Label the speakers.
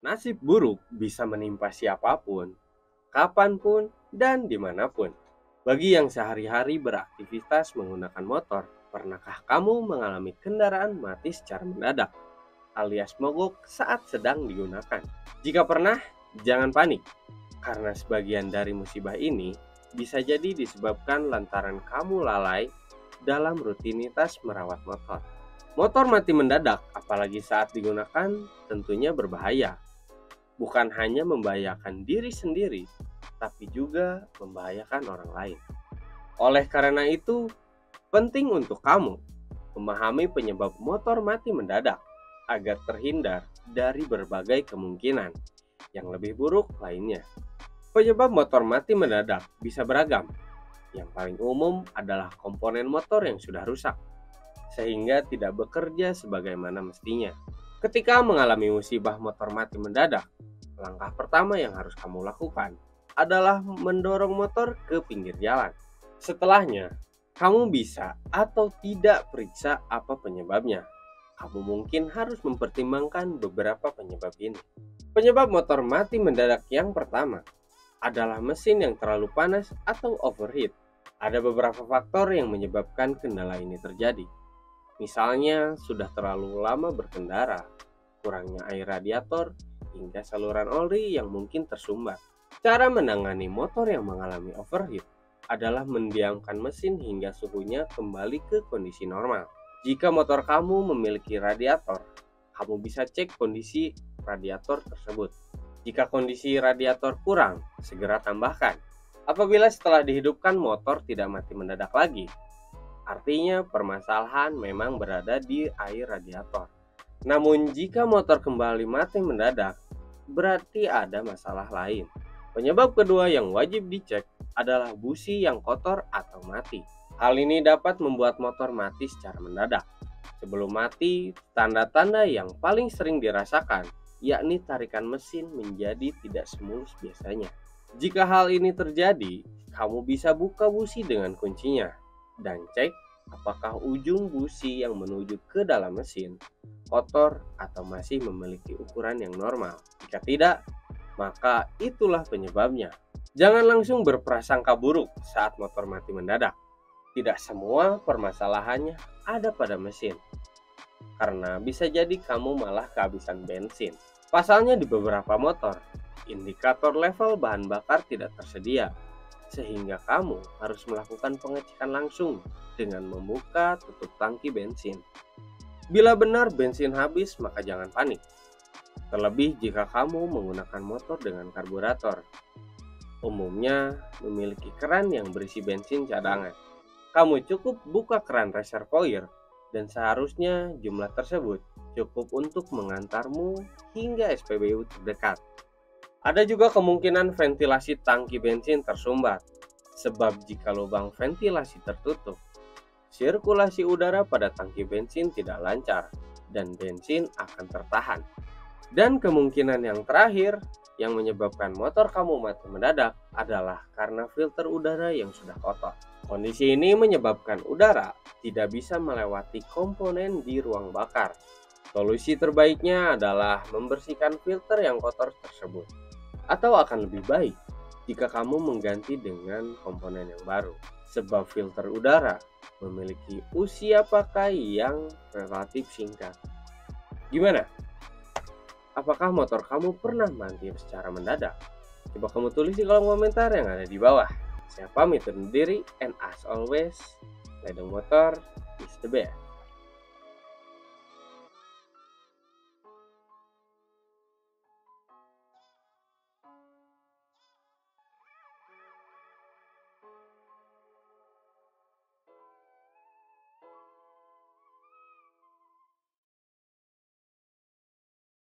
Speaker 1: Nasib buruk bisa menimpa siapapun, kapanpun, dan dimanapun. Bagi yang sehari-hari beraktivitas menggunakan motor, pernahkah kamu mengalami kendaraan mati secara mendadak alias mogok saat sedang digunakan? Jika pernah, jangan panik, karena sebagian dari musibah ini bisa jadi disebabkan lantaran kamu lalai dalam rutinitas merawat motor. Motor mati mendadak, apalagi saat digunakan, tentunya berbahaya. Bukan hanya membahayakan diri sendiri, tapi juga membahayakan orang lain. Oleh karena itu, penting untuk kamu memahami penyebab motor mati mendadak agar terhindar dari berbagai kemungkinan yang lebih buruk lainnya. Penyebab motor mati mendadak bisa beragam. Yang paling umum adalah komponen motor yang sudah rusak, sehingga tidak bekerja sebagaimana mestinya. Ketika mengalami musibah motor mati mendadak, langkah pertama yang harus kamu lakukan adalah mendorong motor ke pinggir jalan. Setelahnya, kamu bisa atau tidak periksa apa penyebabnya. Kamu mungkin harus mempertimbangkan beberapa penyebab ini. Penyebab motor mati mendadak yang pertama adalah mesin yang terlalu panas atau overheat. Ada beberapa faktor yang menyebabkan kendala ini terjadi. Misalnya, sudah terlalu lama berkendara, kurangnya air radiator, hingga saluran oli yang mungkin tersumbat. Cara menangani motor yang mengalami overheat adalah mendiamkan mesin hingga suhunya kembali ke kondisi normal. Jika motor kamu memiliki radiator, kamu bisa cek kondisi radiator tersebut. Jika kondisi radiator kurang, segera tambahkan. Apabila setelah dihidupkan motor tidak mati mendadak lagi, artinya permasalahan memang berada di air radiator. Namun jika motor kembali mati mendadak, berarti ada masalah lain. Penyebab kedua yang wajib dicek adalah busi yang kotor atau mati. Hal ini dapat membuat motor mati secara mendadak. Sebelum mati, tanda-tanda yang paling sering dirasakan yakni tarikan mesin menjadi tidak semulus biasanya. Jika hal ini terjadi, kamu bisa buka busi dengan kuncinya dan cek apakah ujung busi yang menuju ke dalam mesin kotor atau masih memiliki ukuran yang normal. Jika tidak, maka itulah penyebabnya. Jangan langsung berprasangka buruk saat motor mati mendadak. Tidak semua permasalahannya ada pada mesin, karena bisa jadi kamu malah kehabisan bensin. Pasalnya di beberapa motor, indikator level bahan bakar tidak tersedia, sehingga kamu harus melakukan pengecekan langsung dengan membuka tutup tangki bensin. Bila benar bensin habis, maka jangan panik. Terlebih jika kamu menggunakan motor dengan karburator, umumnya memiliki keran yang berisi bensin cadangan. Kamu cukup buka keran reservoir dan seharusnya jumlah tersebut cukup untuk mengantarmu hingga SPBU terdekat. Ada juga kemungkinan ventilasi tangki bensin tersumbat, sebab jika lubang ventilasi tertutup, sirkulasi udara pada tangki bensin tidak lancar dan bensin akan tertahan. Dan kemungkinan yang terakhir yang menyebabkan motor kamu mati mendadak adalah karena filter udara yang sudah kotor. Kondisi ini menyebabkan udara tidak bisa melewati komponen di ruang bakar. Solusi terbaiknya adalah membersihkan filter yang kotor tersebut. Atau akan lebih baik jika kamu mengganti dengan komponen yang baru. Sebab filter udara memiliki usia pakai yang relatif singkat. Gimana? Apakah motor kamu pernah mati secara mendadak? Coba kamu tulis di kolom komentar yang ada di bawah. Saya pamit undur diri, and as always, ledeng motor is the best.